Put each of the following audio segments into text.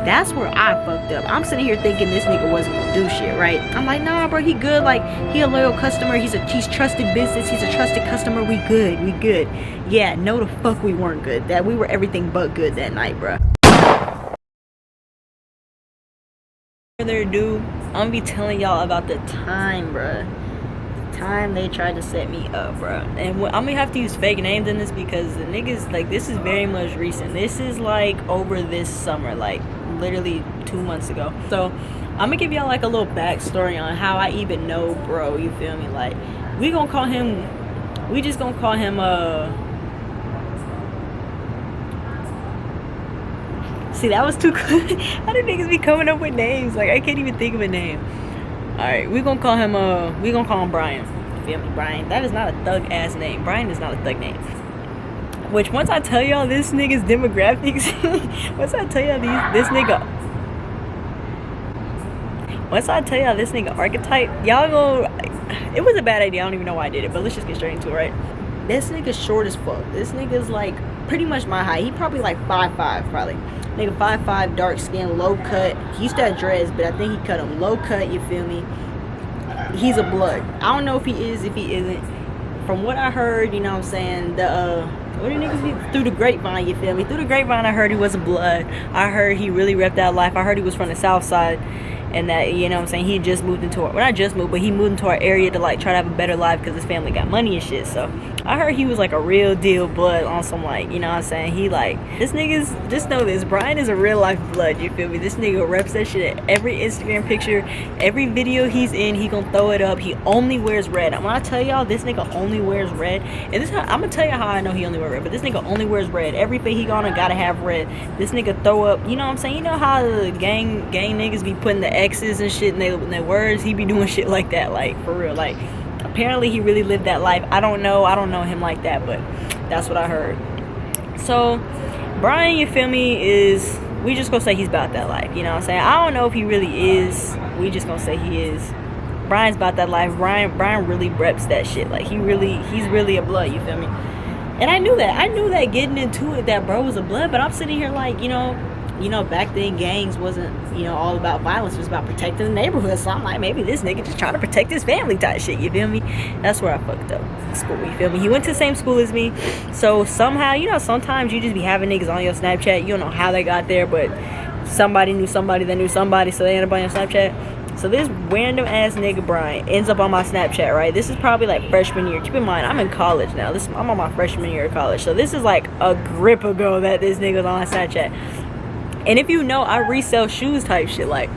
That's where I fucked up. I'm sitting here thinking this nigga wasn't gonna do shit, right? I'm like, nah, bro, he good. Like, he a loyal customer. He's trusted business. He's a trusted customer. We good. Yeah, no the fuck we weren't good. That we were everything but good that night, bro. Further ado, I'm gonna be telling y'all about the time, bro. Time they tried to set me up, bro. And I'm gonna have to use fake names in this because the niggas, like, this is very much recent. This is like over this summer, like literally 2 months ago. So I'm gonna give y'all like a little backstory on how I even know bro, you feel me? Like, we just gonna call him see, that was too quick. How do niggas be coming up with names? Like, I can't even think of a name. Alright, we gonna call him Brian. You feel me? Brian. That is not a thug ass name. Brian is not a thug name. Which, once I tell y'all this nigga's demographics, once I tell y'all this nigga archetype, y'all go, it was a bad idea. I don't even know why I did it, but let's just get straight into it, right? This nigga's short as fuck. This nigga's like pretty much my height. He probably like 5'5", probably. Nigga 5'5", dark skin, low cut. He used to have dreads, but I think he cut them low cut, you feel me? He's a blood. I don't know if he is, if he isn't. From what I heard, you know what I'm saying, what do niggas be? Through the grapevine, you feel me? Through the grapevine, I heard he was a blood. I heard he really repped that life. I heard he was from the south side. And that, you know what I'm saying, he just moved into our, well, not just moved, but he moved into our area to like try to have a better life because his family got money and shit. So I heard he was like a real deal blood on some, like, you know what I'm saying, he like, this nigga's, just know this, Brian is a real life blood, you feel me? This nigga reps that shit at every Instagram picture, every video he's in, he gonna throw it up. He only wears red. And when I tell y'all this nigga only wears red, and this, I'm gonna tell you how I know he only wears red, but this nigga only wears red. Everything he gonna gotta have red. This nigga throw up, you know what I'm saying, you know how the gang niggas be putting the X's and shit in their words? He be doing shit like that, like, for real. Like, apparently he really lived that life. I don't know him like that, but that's what I heard. So Brian, you feel me, is, we just gonna say he's about that life, you know what I'm saying? I don't know if he really is, we just gonna say he is. Brian's about that life. Brian really reps that shit. Like, he's really a blood, you feel me? And I knew that getting into it, that bro was a blood. But I'm sitting here like, you know, back then gangs wasn't, you know, all about violence. It was about protecting the neighborhood. So I'm like, maybe this nigga just trying to protect his family type shit, you feel me? That's where I fucked up. School, you feel me? He went to the same school as me. So somehow, you know, sometimes you just be having niggas on your Snapchat. You don't know how they got there, but somebody knew somebody that knew somebody, so they ended up on your Snapchat. So this random ass nigga Brian ends up on my Snapchat, right? This is probably like freshman year. Keep in mind, I'm in college now. I'm on my freshman year of college. So this is like a grip ago that this nigga's on my Snapchat. And if you know, I resell shoes type shit, like,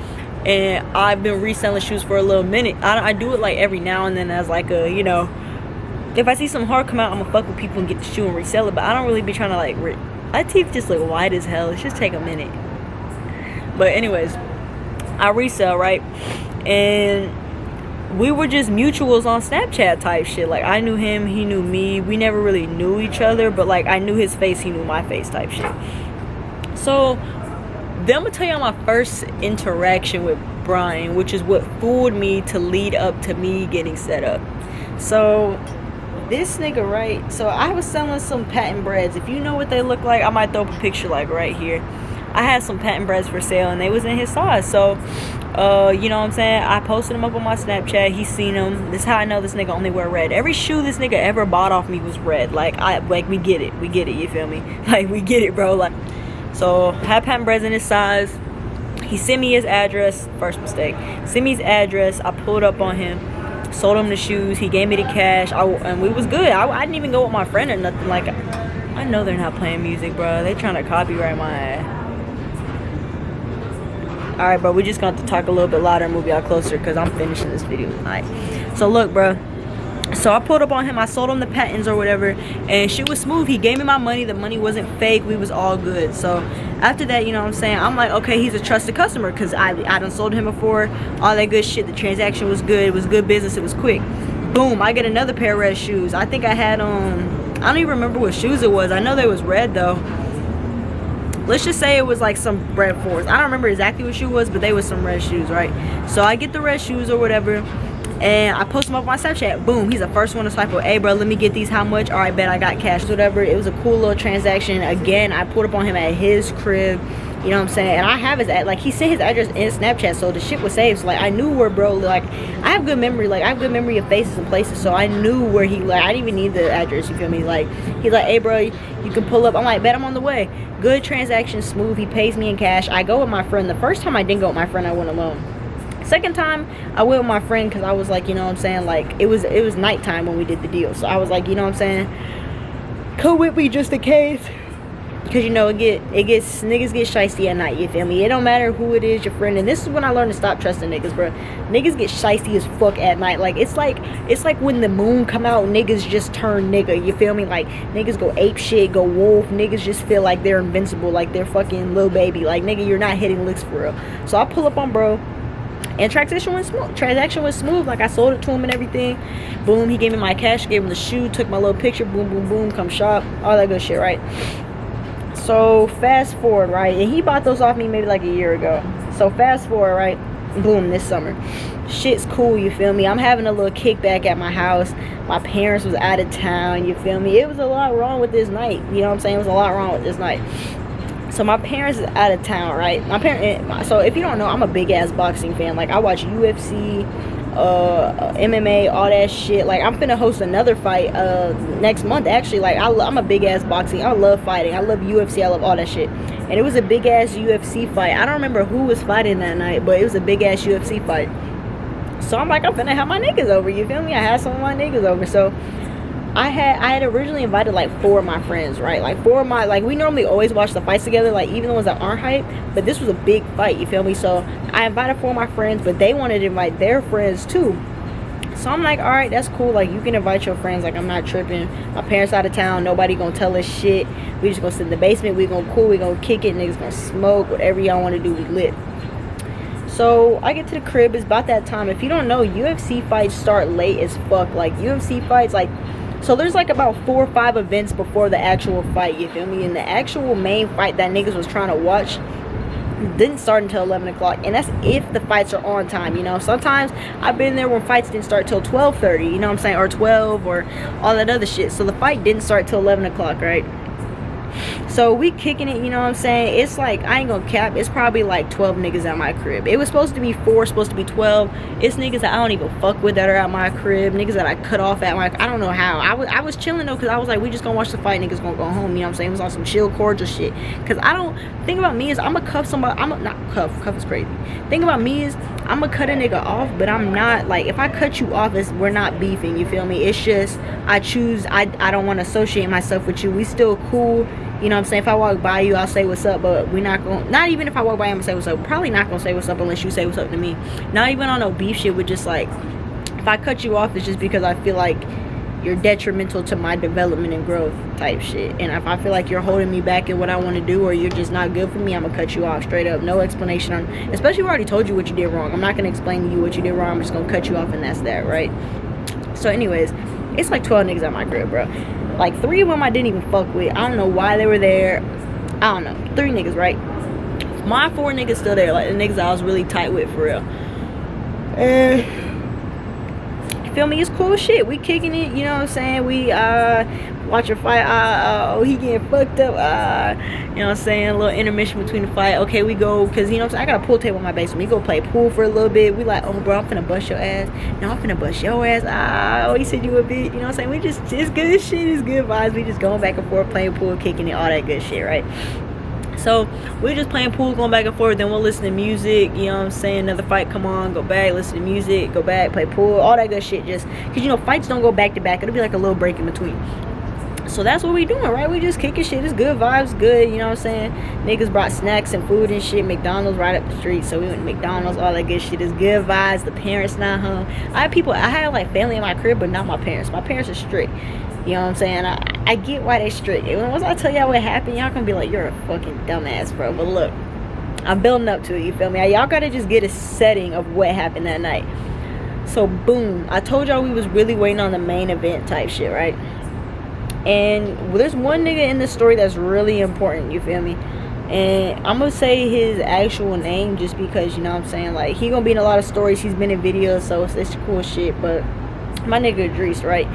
and I've been reselling shoes for a little minute. I do it like every now and then as like a, you know, if I see some hard come out, I'm gonna fuck with people and get the shoe and resell it. But I don't really be trying to like, my teeth just look white as hell. It's just take a minute. But anyways, I resell, right? And we were just mutuals on Snapchat type shit. Like, I knew him, he knew me. We never really knew each other, but like, I knew his face, he knew my face type shit. So then I'm gonna tell y'all my first interaction with Brian, which is what fooled me to lead up to me getting set up. So this nigga, right? So I was selling some patent breads. If you know what they look like, I might throw up a picture like right here. I had some patent breads for sale and they was in his size. So you know what I'm saying, I posted them up on my Snapchat. He seen them. This is how I know this nigga only wear red. Every shoe this nigga ever bought off me was red. Like, we get it, you feel me? Like, we get it, bro. Like, so had patent breads in his size. He sent me his address. First mistake. Sent me his address. I pulled up on him, sold him the shoes. He gave me the cash, and we was good. I didn't even go with my friend or nothing. Like, I know they're not playing music, bro. They trying to copyright my ass. Alright, bro, we just got to talk a little bit louder and move y'all closer because I'm finishing this video tonight. So look, bro. So I pulled up on him. I sold him the patents or whatever, and shit was smooth. He gave me my money. The money wasn't fake. We was all good. So after that, you know what I'm saying, I'm like, okay, he's a trusted customer because I done sold him before. All that good shit. The transaction was good. It was good business. It was quick. Boom, I get another pair of red shoes. I think I had I don't even remember what shoes it was. I know they was red though. Let's just say it was like some red 4s. I don't remember exactly what shoe it was, but they was some red shoes, right? So I get the red shoes or whatever, and I post them up on my Snapchat. Boom, he's the first one to swipe up. Hey, bro, let me get these. How much? All right, bet, I got cash, whatever. It was a cool little transaction. Again, I pulled up on him at his crib. You know what I'm saying? And I have his like, he sent his address in Snapchat, so the shit was saved. So like, I knew where bro, like, I have good memory. Like, I have good memory of faces and places, so I knew where he, like, I didn't even need the address. You feel me? Like, he's like, hey bro, you can pull up. I'm like, bet, I'm on the way. Good transaction, smooth. He pays me in cash. I go with my friend. The first time I didn't go with my friend, I went alone. Second time I went with my friend because I was like, you know what I'm saying, like, it was nighttime when we did the deal. So I was like, you know what I'm saying, come with me just in case. Because, you know, niggas get shiesty at night, you feel me? It don't matter who it is, your friend. And this is when I learned to stop trusting niggas, bro. Niggas get shiesty as fuck at night. Like, it's like when the moon come out, niggas just turn nigga, you feel me? Like, niggas go ape shit, go wolf. Niggas just feel like they're invincible, like they're fucking Lil Baby. Like, nigga, you're not hitting licks for real. So I pull up on bro, and transaction was smooth. Like, I sold it to him and everything. Boom, he gave me my cash, gave him the shoe, took my little picture, boom, boom, boom, come shop, all that good shit, right? So fast forward, right, and he bought those off me maybe like a year ago. So fast forward, right, boom, this summer, shit's cool, you feel me? I'm having a little kickback at my house. My parents was out of town, you feel me? It was a lot wrong with this night, you know what I'm saying? It was a lot wrong with this night. So my parents is out of town, right? So if you don't know, I'm a big ass boxing fan. Like, I watch UFC, MMA, all that shit. Like, I'm finna host another fight next month, actually. Like, I'm a big ass boxing. I love fighting. I love UFC. I love all that shit. And it was a big ass UFC fight. I don't remember who was fighting that night, but it was a big ass UFC fight. So I'm like, I'm finna have my niggas over, you feel me? I had some of my niggas over. So I had originally invited like 4 of my friends, right? Like 4 of my, like, we normally always watch the fights together, like even the ones that aren't hype, but this was a big fight, you feel me? So I invited 4 of my friends, but they wanted to invite their friends too. So I'm like, all right, that's cool. Like, you can invite your friends. Like, I'm not tripping. My parents out of town. Nobody gonna tell us shit. We just gonna sit in the basement. We gonna cool. We gonna kick it. Niggas gonna smoke. Whatever y'all want to do, we lit. So I get to the crib. It's about that time. If you don't know, UFC fights start late as fuck. Like, UFC fights, like, so there's like about 4 or 5 events before the actual fight, you feel me? And the actual main fight that niggas was trying to watch didn't start until 11 o'clock, and that's if the fights are on time, you know? Sometimes I've been there when fights didn't start till 12:30, you know what I'm saying? Or 12, or all that other shit. So the fight didn't start till 11 o'clock, right? So we kicking it, you know what I'm saying? It's like, I ain't gonna cap, it's probably like 12 niggas at my crib. It was supposed to be 4, supposed to be 12. It's niggas that I don't even fuck with that are at my crib. Niggas that I cut off at my, I don't know how. I was chilling though, because I was like, we just gonna watch the fight, niggas gonna go home, you know what I'm saying? It was on some chill, cordial shit. Because I don't, think about me is, I'm gonna cuff somebody, not cuff is crazy. Think about me is, I'm gonna cut a nigga off, but I'm not, like, if I cut you off, we're not beefing, you feel me? It's just, I don't want to associate myself with you. We still cool. You know what I'm saying? If I walk by you, I'll say what's up, but we're not going, not even if I walk by you, I'm gonna say what's up. Probably not gonna say what's up unless you say what's up to me. Not even on no beef shit, with just like, if I cut you off, it's just because I feel like you're detrimental to my development and growth type shit. And if I feel like you're holding me back in what I want to do, or you're just not good for me, I'm gonna cut you off straight up. No explanation on, especially if I already told you what you did wrong. I'm not gonna explain to you what you did wrong. I'm just gonna cut you off, and that's that, right? So anyways, it's like 12 niggas at my crib, bro. Like 3 of them I didn't even fuck with. I don't know why they were there. I don't know. 3 niggas, right? My 4 niggas still there. Like, the niggas I was really tight with, for real. And you feel me? It's cool shit. We kicking it, you know what I'm saying? We watch a fight. Oh, he getting fucked up. You know what I'm saying? A little intermission between the fight. Okay, we go, because, you know what I'm saying, I got a pool table in my basement. We go play pool for a little bit. We like, oh bro, I'm finna bust your ass. No, I'm finna bust your ass. Oh, he said you a bitch. You know what I'm saying? We just, it's good shit. It's good vibes. We just going back and forth, playing pool, kicking it, all that good shit, right? So we're just playing pool, going back and forth. Then we'll listen to music, you know what I'm saying? Another fight, come on, go back, listen to music, go back, play pool, all that good shit. Just because, you know, fights don't go back to back. It'll be like a little break in between. So that's what we doing, right? We just kicking shit. It's good vibes, good, you know what I'm saying? Niggas brought snacks and food and shit. McDonald's right up the street, so we went to McDonald's, all that good shit. Is good vibes. The parents not home. I had like family in my crib, but not my parents. My parents are strict. You know what I'm saying? I get why they strict. And once I tell y'all what happened, y'all gonna be like, you're a fucking dumbass, bro. But look, I'm building up to it, you feel me? Y'all gotta just get a setting of what happened that night. So boom, I told y'all we was really waiting on the main event type shit, right? And there's one nigga in this story that's really important, you feel me? And I'm gonna say his actual name just because, you know what I'm saying, like, he gonna be in a lot of stories. He's been in videos, so it's cool shit. But my nigga Idris, right?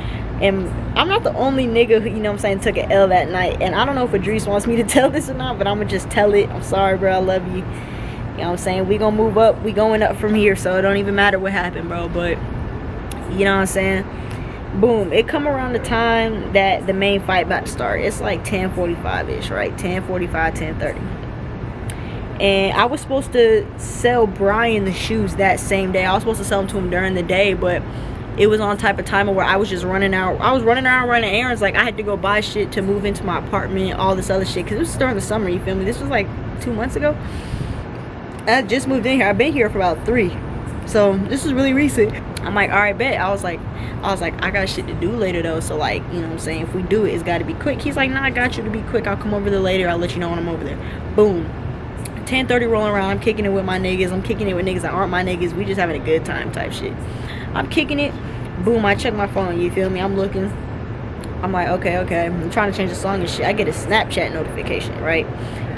And I'm not the only nigga who, you know what I'm saying, took an L that night. And I don't know if Idris wants me to tell this or not, but I'm gonna just tell it. I'm sorry, bro. I love you. You know what I'm saying? We gonna move up. We going up from here, so it don't even matter what happened, bro. But you know what I'm saying? Boom. It come around the time that the main fight about to start. It's like 10:45-ish, right? 10:45, 10:30. And I was supposed to sell Brian the shoes that same day. I was supposed to sell them to him during the day, but it was on type of timer where I was just running out. I was running around running errands. Like, I had to go buy shit to move into my apartment, all this other shit, because it was during the summer, you feel me? This was like 2 months ago. I just moved in here. I've been here for about 3. So this is really recent. I'm like, all right, bet. I was like, I got shit to do later though. So like, you know what I'm saying? If we do it, it's got to be quick. He's like, nah, I got you to be quick. I'll come over there later. I'll let you know when I'm over there. Boom. 10:30 rolling around. I'm kicking it with my niggas. I'm kicking it with niggas that aren't my niggas. We just having a good time type shit. I'm kicking it. Boom. I check my phone. You feel me? I'm looking. I'm like, okay. I'm trying to change the song and shit. I get a Snapchat notification, right?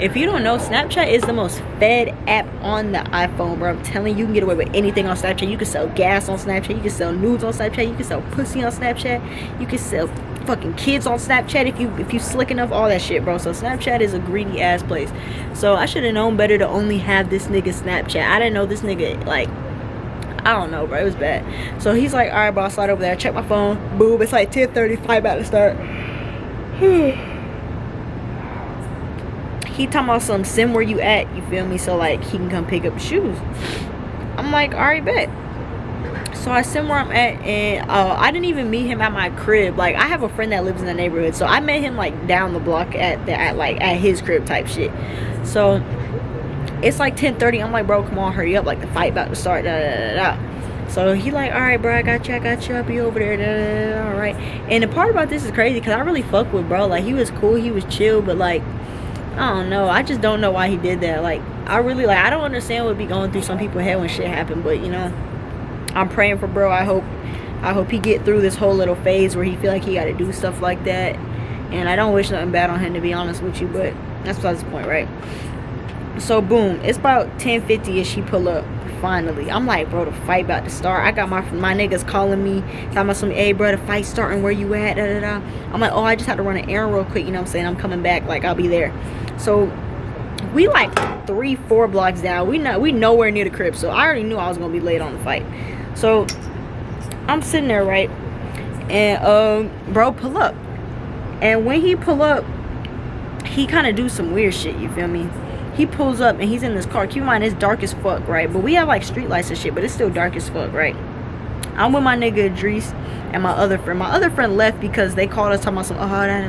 If you don't know, Snapchat is the most fed app on the iPhone, bro. I'm telling you, you can get away with anything on Snapchat. You can sell gas on Snapchat. You can sell nudes on Snapchat. You can sell pussy on Snapchat. You can sell fucking kids on Snapchat if you slick enough, all that shit, bro. So Snapchat is a greedy ass place. So I should have known better to only have this nigga Snapchat. I didn't know this nigga, like, I don't know, bro. It was bad. So he's like, all right, bro, I'll slide over there. I check my phone. Boom. It's like 10:30. Fight about to start. He talking about some send where you at, you feel me? So like he can come pick up the shoes. I'm like, all right, bet. So I send where I'm at, and I didn't even meet him at my crib. Like, I have a friend that lives in the neighborhood, so I met him like down the block at his crib type shit. So it's like 10:30. I'm like, bro, come on, hurry up, like the fight about to start. So he like, all right, bro, I got you, I'll be over there. All right. And the part about this is crazy because I really fuck with bro. Like, he was cool, he was chill, but like, I don't know, I just don't know why he did that. Like, I really, like, I don't understand what be going through some people's head when shit happen, but you know, I'm praying for bro. I hope he get through this whole little phase where he feel like he got to do stuff like that. And I don't wish nothing bad on him, to be honest with you, but that's besides the point, right? So boom, it's about 10:50ish. He pull up finally. I'm like, bro, the fight about to start. I got my niggas calling me, talking about some, hey bro, the fight starting, where you at? I'm like, oh, I just had to run an errand real quick, you know what I'm saying? I'm coming back, like, I'll be there. So we like 3-4 blocks down. We nowhere near the crib, so I already knew I was gonna be late on the fight. So I'm sitting there, right, and bro pull up, and when he pull up, he kind of do some weird shit, you feel me? He pulls up and he's in this car. Keep in mind, it's dark as fuck, right? But we have like street lights and shit, but it's still dark as fuck, right? I'm with my nigga Idris and my other friend. My other friend left because they called us talking about some,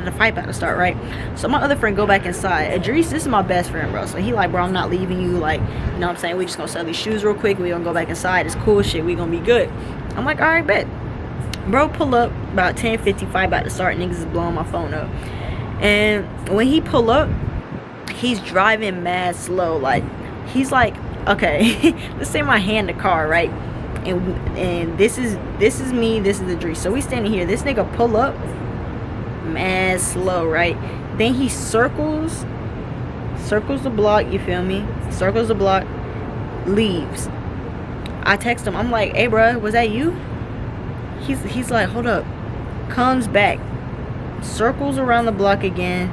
the fight about to start, right? So my other friend go back inside. Idris, this is my best friend, bro. So he like, bro, I'm not leaving you. Like, you know what I'm saying? We just gonna sell these shoes real quick. We gonna go back inside. It's cool shit. We gonna be good. I'm like, all right, bet. Bro pull up about 10:50, fight about to start. Niggas is blowing my phone up. And when he pull up, he's driving mad slow. Like, he's like, okay, let's say my hand the car, right? And this is me, this is Idris. So we standing here. This nigga pull up mad slow, right? Then he circles the block, you feel me? Circles the block, leaves. I text him. I'm like, hey bro, was that you? He's like, hold up. Comes back, circles around the block again,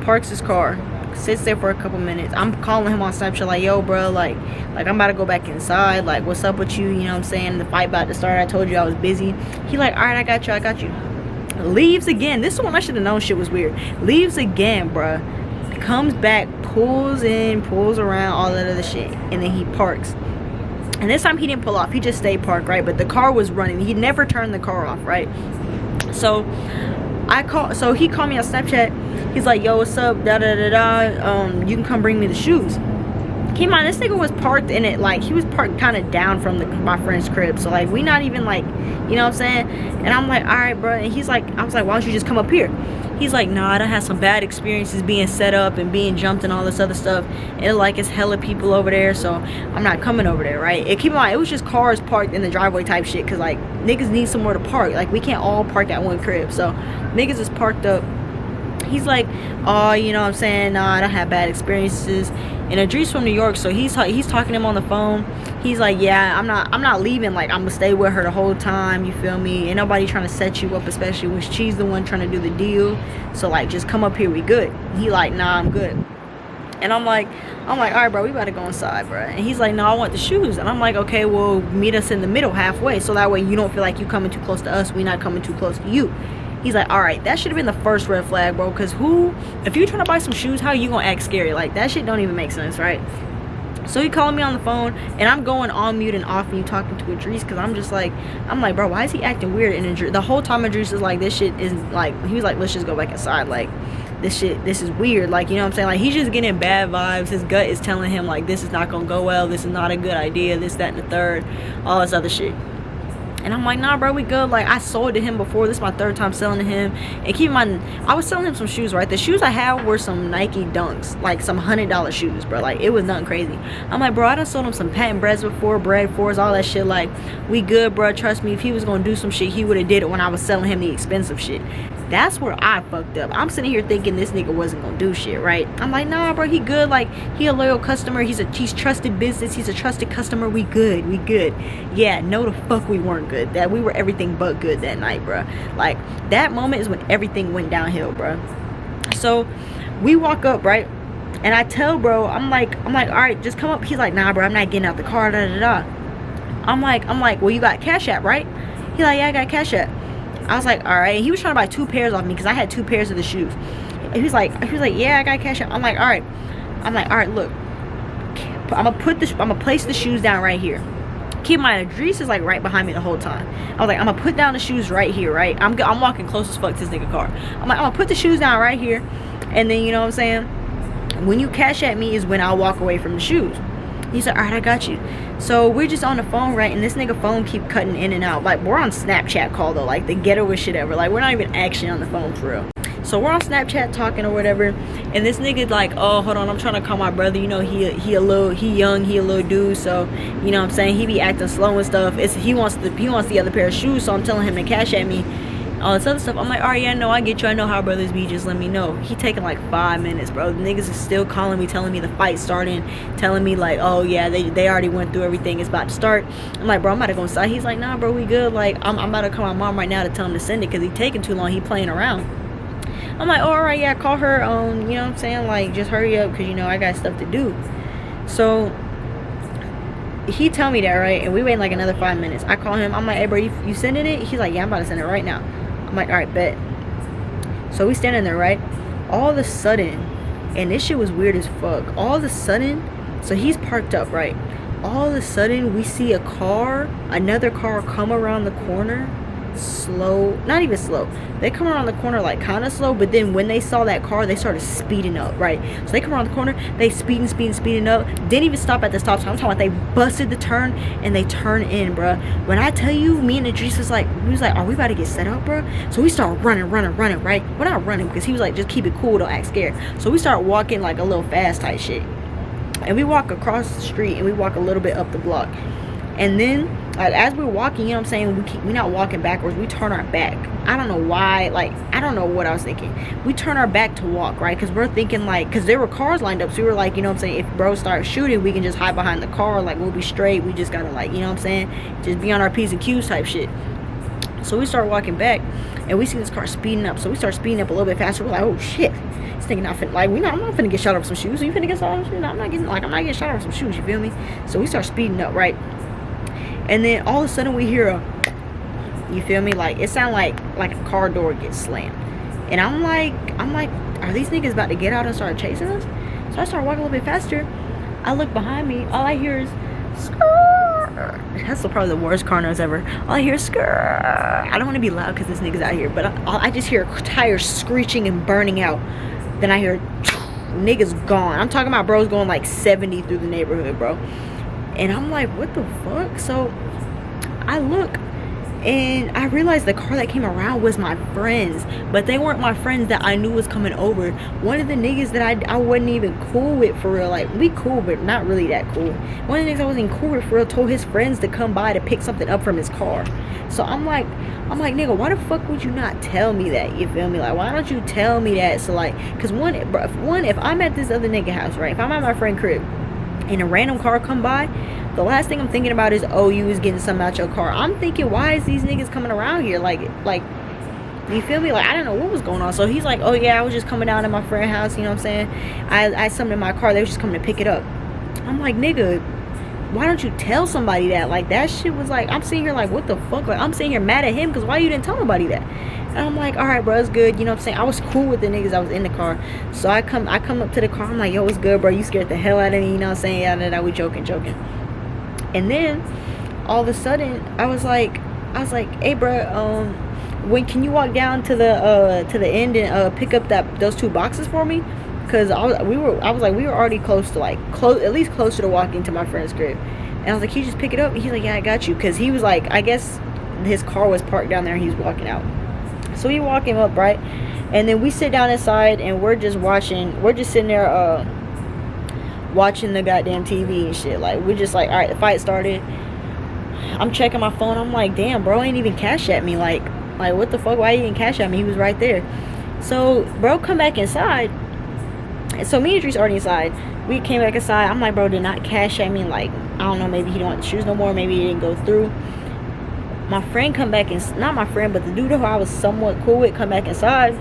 parks his car, sits there for a couple minutes. I'm calling him on Snapchat like, yo bro, like I'm about to go back inside, like what's up with you, you know what I'm saying? The fight about to start. I told you I was busy. He like, all right, I got you. Leaves again. This one I should have known shit was weird. Leaves again, bruh. Comes back, pulls in, pulls around, all that other shit, and then he parks. And this time he didn't pull off, he just stayed parked, right? But the car was running. He never turned the car off, right? So he called me on Snapchat. He's like, yo, what's up? You can come bring me the shoes. Keep in mind, this nigga was parked in it, like, he was parked kind of down from my friend's crib. So, like, we not even, like, you know what I'm saying? And I'm like, all right, bro. And he's like, I was like, why don't you just come up here? He's like, nah, I done had some bad experiences being set up and being jumped and all this other stuff. And, like, it's hella people over there, so I'm not coming over there, right? And keep in mind, it was just cars parked in the driveway type shit. Because, like, niggas need somewhere to park. Like, we can't all park at one crib. So, niggas is parked up. he's like, oh, you know what I'm saying, nah, I don't have bad experiences. And Idris from New York, so he's talking to him on the phone. He's like, yeah, I'm not leaving, like I'm gonna stay with her the whole time, you feel me? Ain't nobody trying to set you up, especially when she's the one trying to do the deal. So like, just come up here, we good. He like, nah, I'm good. And I'm like, all right, bro, we about to go inside, bro. And he's like, no, I want the shoes. And I'm like, okay, well, meet us in the middle halfway, so that way you don't feel like you coming too close to us, we not coming too close to you. He's like, all right, that should have been the first red flag, bro, because if you're trying to buy some shoes, how you gonna act scary? Like, that shit don't even make sense, right? So he calling me on the phone, and I'm going on mute and off mute talking to Idris, because I'm like, bro, why is he acting weird? And the whole time Idris is like, this shit is like, he was like, let's just go back inside, like, this is weird, like, you know what I'm saying? Like, he's just getting bad vibes. His gut is telling him like, this is not gonna go well, this is not a good idea, this, that, and the third, all this other shit. And I'm like, nah, bro, we good. Like, I sold to him before. This is my third time selling to him. And keep in mind, I was selling him some shoes, right? The shoes I had were some Nike Dunks, like some $100 shoes, bro. Like, it was nothing crazy. I'm like, bro, I done sold him some patent breads before, bread fours, all that shit. Like, we good, bro. Trust me, if he was gonna do some shit, he would have did it when I was selling him the expensive shit. That's where I fucked up. I'm sitting here thinking this nigga wasn't gonna do shit, right? I'm like, nah, bro, he good. Like, he a loyal customer. He's trusted business. He's a trusted customer. We good. Yeah, no the fuck we weren't good. That we were everything but good that night, bro. Like, that moment is when everything went downhill, bro. So we walk up, right? And I tell bro, I'm like, all right, just come up. He's like, nah, bro, I'm not getting out the car, da da da. I'm like, well, you got Cash App, right? He's like, yeah, I got Cash App. I was like, all right. And he was trying to buy 2 pairs off me because I had 2 pairs of the shoes. And he was like, yeah, I got Cash App. I'm like, all right, look, I'm gonna place the shoes down right here. Keep in mind, Idris is like right behind me the whole time. I was like, I'm gonna put down the shoes right here, right? I'm walking close as fuck to this nigga car. I'm like, I'm gonna put the shoes down right here, and then, you know what I'm saying, when you cash at me is when I'll walk away from the shoes. He's like, all right, I got you. So we're just on the phone, right? And this nigga phone keep cutting in and out. Like, we're on Snapchat call though, like the ghettoest shit ever. Like, we're not even actually on the phone for real. So we're on Snapchat talking or whatever, and this nigga like, oh, hold on, I'm trying to call my brother. You know, he young, he a little dude, so you know what I'm saying, he be acting slow and stuff. He wants the other pair of shoes, so I'm telling him to cash at me, all this other stuff. I'm like, all right, yeah, no, I get you. I know how brothers be. Just let me know. He taking like 5 minutes, bro. The niggas is still calling me, telling me the fight starting, telling me like, oh yeah, they already went through everything. It's about to start. I'm like, bro, I'm about to go inside. He's like, nah, bro, we good. Like, I'm about to call my mom right now to tell him to send it because he taking too long. He playing around. I'm like, oh, all right, yeah, call her. You know what I'm saying? Like, just hurry up because, you know, I got stuff to do. So he tell me that, right? And we wait like another 5 minutes. I call him. I'm like, hey, bro, you sending it? He's like, yeah, I'm about to send it right now. I'm like, all right, bet. So we standing there, right? All of a sudden, and this shit was weird as fuck. All of a sudden, so he's parked up, right? All of a sudden, we see another car come around the corner. Slow, not even slow. They come around the corner like kind of slow, but then when they saw that car, they started speeding up, right? So they come around the corner, they speeding up, didn't even stop at the stop sign. I'm talking about they busted the turn and they turn in, bro. When I tell you, me and Idris was like, are we about to get set up, bro? So we start running, right? We're not running because he was like, just keep it cool, don't act scared. So we start walking like a little fast type shit, and we walk across the street and we walk a little bit up the block. And then, like, as we're walking, you know what I'm saying, we're not walking backwards, we turn our back. I don't know why, like, I don't know what I was thinking. We turn our back to walk, right? Because we're thinking, like, because there were cars lined up, so we were like, you know what I'm saying, if bro starts shooting, we can just hide behind the car, like, we'll be straight. We just gotta, like, you know what I'm saying, just be on our P's and Q's type shit. So we start walking back, and we see this car speeding up, so we start speeding up a little bit faster. We're like, oh shit, this nigga not finna, like, I'm not finna get shot over some shoes. So you finna get shot over some shoes? I'm not getting shot over some shoes, you feel me? So we start speeding up, right? And then all of a sudden we hear you feel me, like it sound like a car door gets slammed. And I'm like, are these niggas about to get out and start chasing us? So I start walking a little bit faster. I look behind me, all I hear is skrrr. That's probably the worst car noise ever. All I hear is skrrr. I don't want to be loud because this nigga's out here, but I just hear tires screeching and burning out. Then I hear niggas gone. I'm talking about bros going like 70 through the neighborhood, bro. And I'm like, what the fuck? So I look, And I realized the car that came around was my friends, but they weren't my friends that I knew was coming over. One of the niggas that I wasn't even cool with for real, like we cool but not really that cool. One of the niggas I wasn't cool with for real told his friends to come by to pick something up from his car. So I'm like nigga, why the fuck would you not tell me that? You feel me? Like, why don't you tell me that? So like, cause one, if I'm at this other nigga house, right, if I'm at my friend crib and a random car come by, the last thing I'm thinking about is, oh, you was getting something out your car. I'm thinking, why is these niggas coming around here? Like, you feel me? Like, I don't know what was going on. So he's like, oh yeah, I was just coming down to my friend's house, you know what I'm saying? I had something in my car, they was just coming to pick it up. I'm like, nigga, why don't you tell somebody that? Like, that shit was like, I'm sitting here like, what the fuck? Like, I'm sitting here mad at him because why you didn't tell nobody that? And I'm like, all right, bro, it's good. You know what I'm saying? I was cool with the niggas that was in the car. So I come up to the car. I'm like, yo, it's good, bro. You scared the hell out of me. You know what I'm saying? Yeah, we joking. And then all of a sudden, I was like, hey, bro, when can you walk down to the end and pick up those 2 boxes for me? Because we were already close to at least closer to walking to my friend's crib. And I was like, can you just pick it up? And he's like, yeah, I got you. Because he was like, I guess his car was parked down there and he was walking out. So we walk him up, right? And then we sit down inside and we're just sitting there watching the goddamn TV and shit. Like, we're just like, all right, the fight started. I'm checking my phone. I'm like, damn, bro ain't even cash at me. Like what the fuck? Why he didn't cash at me? He was right there. So bro come back inside. So me and Idris already inside. We came back inside. I'm like, bro did not cash at me. Like, I don't know, maybe he don't want the shoes no more, maybe he didn't go through. My friend come back and not my friend, but the dude who I was somewhat cool with come back inside,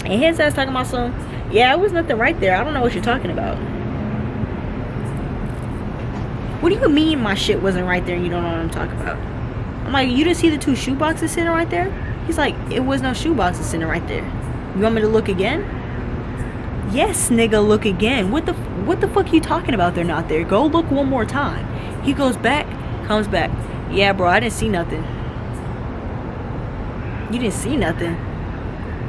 and his ass talking about some, yeah, it was nothing right there. I don't know what you're talking about. What do you mean my shit wasn't right there and you don't know what I'm talking about? I'm like, you didn't see the 2 shoe boxes sitting right there? He's like, it was no shoe boxes sitting right there. You want me to look again? Yes, nigga, look again. What the fuck you talking about? They're not there. Go look one more time. He goes back, comes back. Yeah, bro, I didn't see nothing. You didn't see nothing?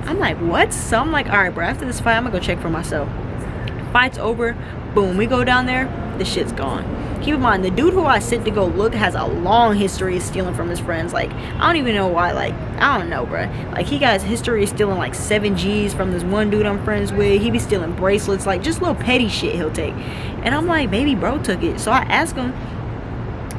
I'm like, what? So I'm like, all right, bro, after this fight, I'm gonna go check for myself. Fight's over. Boom, we go down there. The shit's gone. Keep in mind, the dude who I sent to go look has a long history of stealing from his friends. Like, I don't even know why. Like, I don't know, bro. Like, he got his history of stealing like 7 G's from this one dude I'm friends with. He be stealing bracelets, like just little petty shit he'll take. And I'm like, baby bro took it. So I asked him,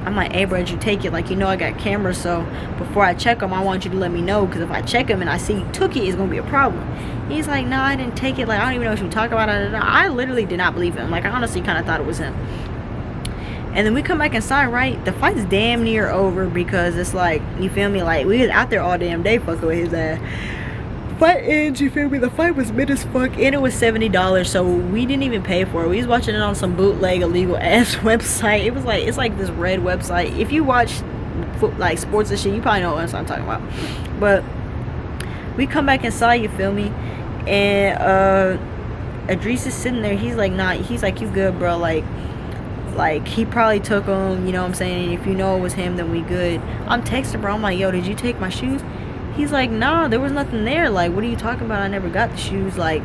I'm like, hey bro, did you take it? Like, you know I got cameras, so before I check them, I want you to let me know, because if I check them and I see you took it, it's gonna be a problem. He's like, no, I didn't take it. Like, I don't even know what you talk about. I literally did not believe him. Like, I honestly kind of thought it was him. And then we come back inside, right? The fight's damn near over, because it's like, you feel me? Like, we was out there all damn day fucking with his ass. Fight ends, you feel me? The fight was mid as fuck, and it was $70, so we didn't even pay for it. We was watching it on some bootleg illegal ass website. It was like, it's like this red website. If you watch like sports and shit, you probably know what I'm talking about. But we come back inside, you feel me? And Idris is sitting there. He's like, nah. He's like, you good, bro? Like he probably took them, you know what I'm saying? If you know it was him, then we good. I'm texting, bro. I'm like, yo, did you take my shoes? He's like, nah, there was nothing there. Like, what are you talking about? I never got the shoes. Like,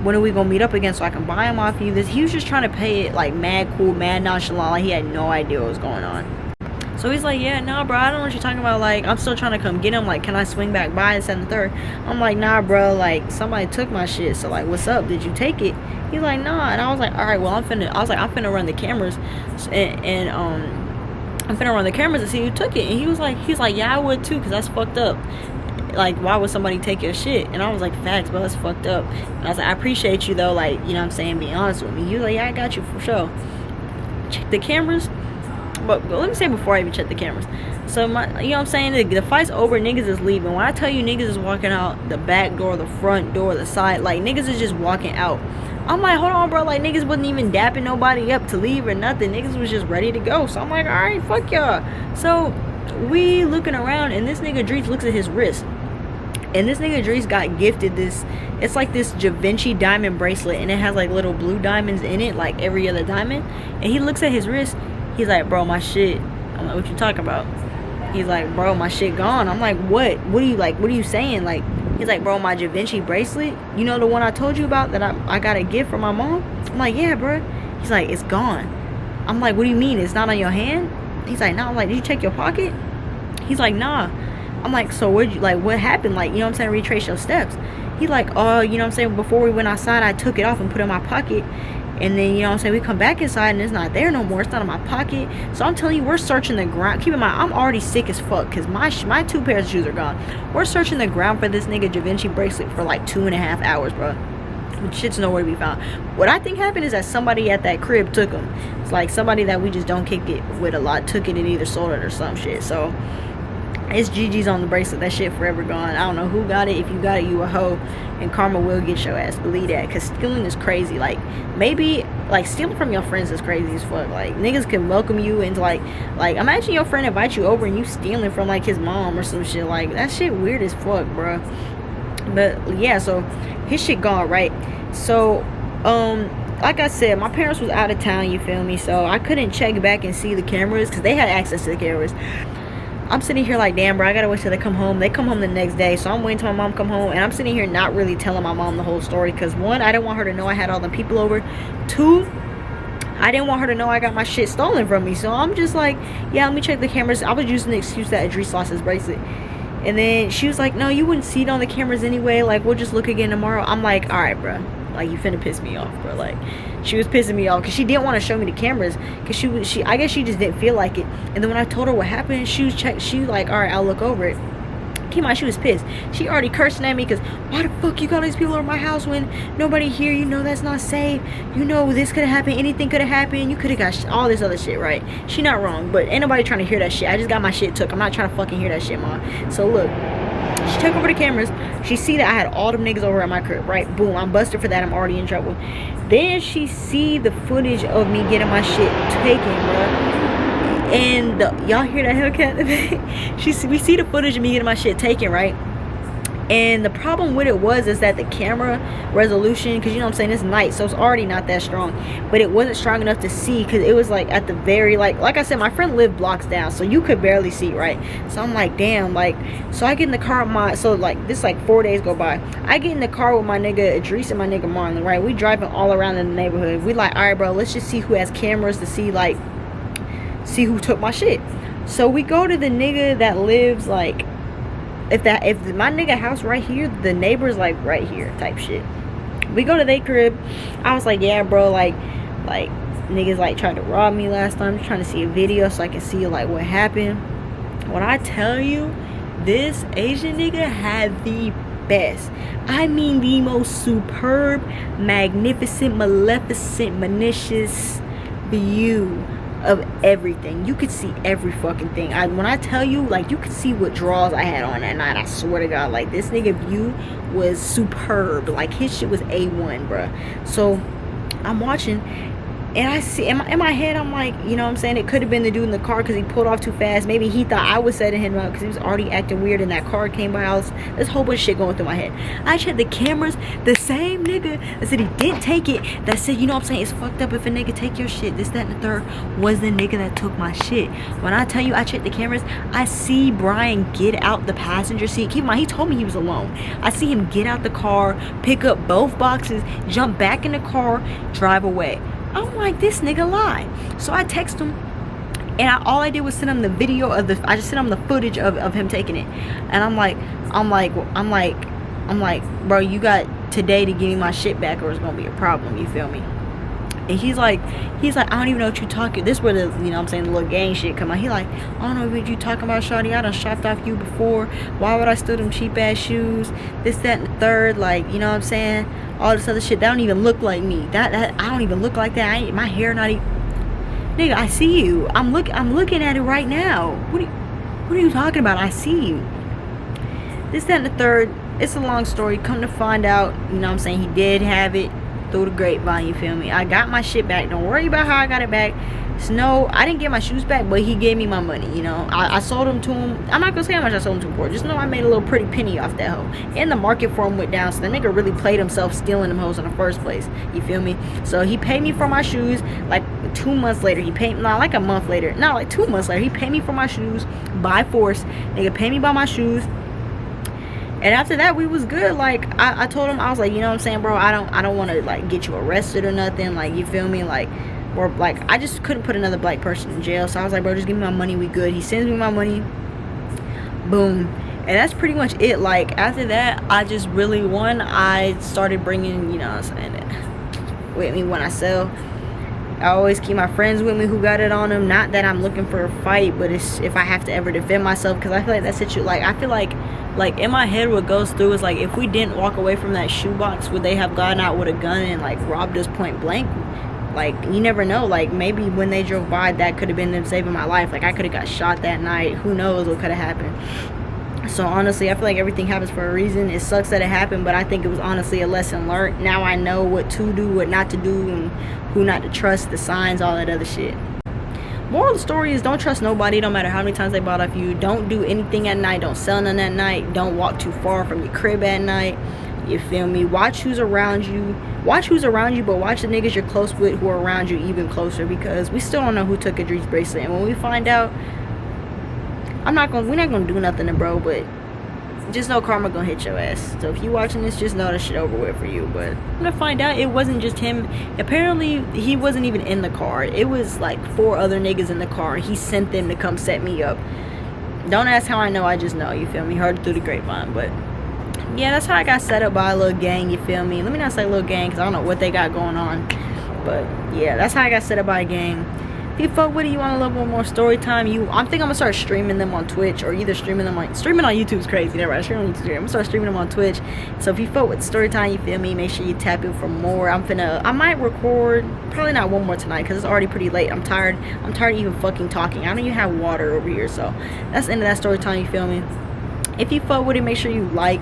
when are we gonna meet up again so I can buy them off you? He was just trying to pay it like mad cool, mad nonchalant. Like, he had no idea what was going on. So he's like, yeah, nah, bro, I don't know what you're talking about. Like, I'm still trying to come get him. Like, can I swing back by and 7/3? I'm like, nah, bro, like, somebody took my shit. So, like, what's up? Did you take it? He's like, nah. And I was like, all right, well, I'm finna run the cameras. And I'm finna run the cameras and see who took it. And he was like, yeah, I would too, because that's fucked up. Like, why would somebody take your shit? And I was like, facts, bro, that's fucked up. And I was like, I appreciate you, though, like, you know what I'm saying, be honest with me. He was like, yeah, I got you for sure. Check the cameras. But let me say before I even check the cameras. So, you know what I'm saying? The fight's over, niggas is leaving. When I tell you niggas is walking out the back door, the front door, the side, like, niggas is just walking out. I'm like, hold on, bro. Like, niggas wasn't even dapping nobody up to leave or nothing. Niggas was just ready to go. So, I'm like, all right, fuck y'all. So, we looking around, and this nigga Drees looks at his wrist. And this nigga Drees got gifted this, it's like this Da Vinci diamond bracelet, and it has like little blue diamonds in it, like every other diamond. And he looks at his wrist. He's like, bro, my shit. I'm like, what you talking about? He's like, bro, my shit gone. I'm like, what? What are you saying? Like, he's like, bro, my Da Vinci bracelet, you know, the one I told you about that I got a gift from my mom? I'm like, yeah, bro. He's like, it's gone. I'm like, what do you mean? It's not on your hand? He's like, no. I'm like, did you check your pocket? He's like, nah. I'm like, so what happened? Like, you know what I'm saying, retrace your steps. He like, oh, you know what I'm saying, before we went outside, I took it off and put it in my pocket. And then, you know what I'm saying, we come back inside and it's not there no more. It's not in my pocket. So I'm telling you, we're searching the ground. Keep in mind, I'm already sick as fuck because my 2 pairs of shoes are gone. We're searching the ground for this nigga Da Vinci bracelet for like 2.5 hours, bro. Shit's nowhere to be found. What I think happened is that somebody at that crib took them. It's like somebody that we just don't kick it with a lot took it and either sold it or some shit. So it's GG's on the bracelet. That shit forever gone. I don't know who got it. If you got it, you a hoe, and karma will get your ass. Believe that, because stealing is crazy. Like, maybe like stealing from your friends is crazy as fuck. Like, niggas can welcome you into like imagine your friend invite you over and you stealing from like his mom or some shit. Like, that shit weird as fuck, bro. But yeah, so his shit gone, right? So like I said, my parents was out of town, you feel me? So I couldn't check back and see the cameras because they had access to the cameras. I'm sitting here like, damn, bro, I gotta wait till they come home. They come home the next day, so I'm waiting till my mom come home, and I'm sitting here not really telling my mom the whole story because 1, I didn't want her to know I had all the people over. 2, I didn't want her to know I got my shit stolen from me. So I'm just like, yeah, let me check the cameras. I was using the excuse that Idris lost his bracelet. And then she was like, no, you wouldn't see it on the cameras anyway. Like, we'll just look again tomorrow. I'm like, all right, bro. Like, you finna piss me off, bro. Like, she was pissing me off because she didn't want to show me the cameras because I guess she just didn't feel like it. And then when I told her what happened, she was like, all right, I'll look over it. Keep in mind, she was pissed. She already cursing at me because why the fuck you got these people over my house when nobody here? You know that's not safe. You know this could have happened. Anything could have happened. You could have got all this other shit, right? She not wrong, but ain't nobody trying to hear that shit. I just got my shit took. I'm not trying to fucking hear that shit, mom. So look, she took over the cameras. She see that I had all them niggas over at my crib, right? Boom, I'm busted for that. I'm already in trouble. Then she see the footage of me getting my shit taken, bro. And y'all hear that Hellcat? We see the footage of me getting my shit taken, right? And the problem with it is that the camera resolution, because you know what I'm saying, it's night, so it's already not that strong, but it wasn't strong enough to see because it was like at the very, like I said, my friend lived blocks down, so you could barely see, right? So I'm like, damn, like, so I get in the car with so like this, like 4 days go by, I get in the car with my nigga Idris and my nigga Marlon, right? We driving all around in the neighborhood. We like, all right, bro, let's just see who has cameras to see who took my shit. So we go to the nigga that lives like, if my nigga house right here, the neighbor's like right here type shit. We go to their crib. I was like, yeah, bro, like niggas like tried to rob me last time. I'm trying to see a video so I can see like what happened. When I tell you, this Asian nigga had the best, I mean the most superb, magnificent, maleficent, malicious view of everything. You could see every fucking thing. When I tell you, like, you could see what drawers I had on that night. I swear to God, like, this nigga view was superb. Like, his shit was A1, bruh. So I'm watching, and I see in my head, I'm like, you know what I'm saying, it could have been the dude in the car because he pulled off too fast. Maybe he thought I was setting him up because he was already acting weird and that car came by. There's a whole bunch of shit going through my head. I checked the cameras. The same nigga that said he didn't take it, that said, you know what I'm saying, it's fucked up if a nigga take your shit, this, that, and the third, was the nigga that took my shit. When I tell you I checked the cameras, I see Brian get out the passenger seat. Keep in mind, he told me he was alone. I see him get out the car, pick up both boxes, jump back in the car, drive away. I'm like, this nigga lied. So I text him, and all I did was send him the video I just sent him the footage of him taking it. And I'm like, bro, you got today to give me my shit back or it's gonna be a problem, you feel me? And he's like, I don't even know what you talking. This where the, you know what I'm saying, the little gang shit come out. He like, I don't know what you talking about, shawty. I done shopped off you before. Why would I steal them cheap ass shoes? This, that, and the third. Like, you know what I'm saying? All this other shit. That don't even look like me. That I don't even look like that. My hair not even. Nigga, I see you. I'm looking at it right now. What are you talking about? I see you. This, that, and the third. It's a long story. Come to find out, you know what I'm saying, he did have it through the grapevine, you feel me? I got my shit back. Don't worry about how I got it back. No, I didn't get my shoes back, but he gave me my money, you know. I sold them to him. I'm not gonna say how much I sold them to him for. Just know I made a little pretty penny off that hoe. And the market for him went down, so the nigga really played himself stealing them hoes in the first place. You feel me? So he paid me for my shoes like 2 months later. He paid, not like a month later. No, like 2 months later. He paid me for my shoes by force. Nigga paid me by my shoes. And after that, we was good. Like, I told him, I was like, you know what I'm saying, bro, I don't want to, like, get you arrested or nothing. Like, you feel me? Like, or, like, I just couldn't put another black person in jail. So I was like, bro, just give me my money. We good. He sends me my money. Boom. And that's pretty much it. Like, after that, I just really, I started bringing, you know what I'm saying, with me when I sell. I always keep my friends with me who got it on them. Not that I'm looking for a fight, but it's if I have to ever defend myself, because I feel like that situation, like, I feel like in my head what goes through is like, if we didn't walk away from that shoebox, would they have gone out with a gun and like robbed us point blank? Like, you never know. Like, maybe when they drove by, that could have been them saving my life. Like, I could have got shot that night. Who knows what could have happened. So honestly, I feel like everything happens for a reason. It sucks that it happened, but I think it was honestly a lesson learned. Now I know what to do, what not to do, and who not to trust, the signs, all that other shit. Moral of the story is, don't trust nobody, no matter how many times they bought off you. Don't do anything at night. Don't sell none at night. Don't walk too far from your crib at night. You feel me? Watch who's around you. Watch who's around you, but watch the niggas you're close with who are around you even closer, because we still don't know who took Idris' bracelet. And when we find out, we're not gonna do nothing to bro, but just know karma gonna hit your ass. So if you watching this, just know that shit over with for you. But I'm gonna find out it wasn't just him. Apparently he wasn't even in the car. It was like 4 other niggas in the car. He sent them to come set me up. Don't ask how I know, I just know, you feel me? Heard it through the grapevine. But yeah, that's how I got set up by a little gang, you feel me? Let me not say little gang, because I don't know what they got going on. But yeah, that's how I got set up by a gang. If you fuck with it, you want a little bit more story time, I think I'm gonna start streaming them on Twitch, or either streaming on YouTube is crazy. Never mind, streaming on YouTube. I'm gonna start streaming them on Twitch. So if you fuck with story time, you feel me, make sure you tap in for more. I might record, probably not one more tonight, because it's already pretty late. I'm tired of even fucking talking. I don't even have water over here. So that's the end of that story time, you feel me? If you fuck with it, make sure you like,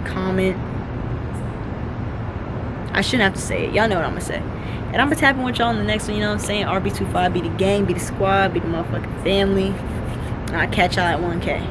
comment. I shouldn't have to say it. Y'all know what I'm gonna say. And I'm gonna tap in with y'all in the next one, you know what I'm saying? RB25, be the gang, be the squad, be the motherfucking family. And I'll catch y'all at 1K.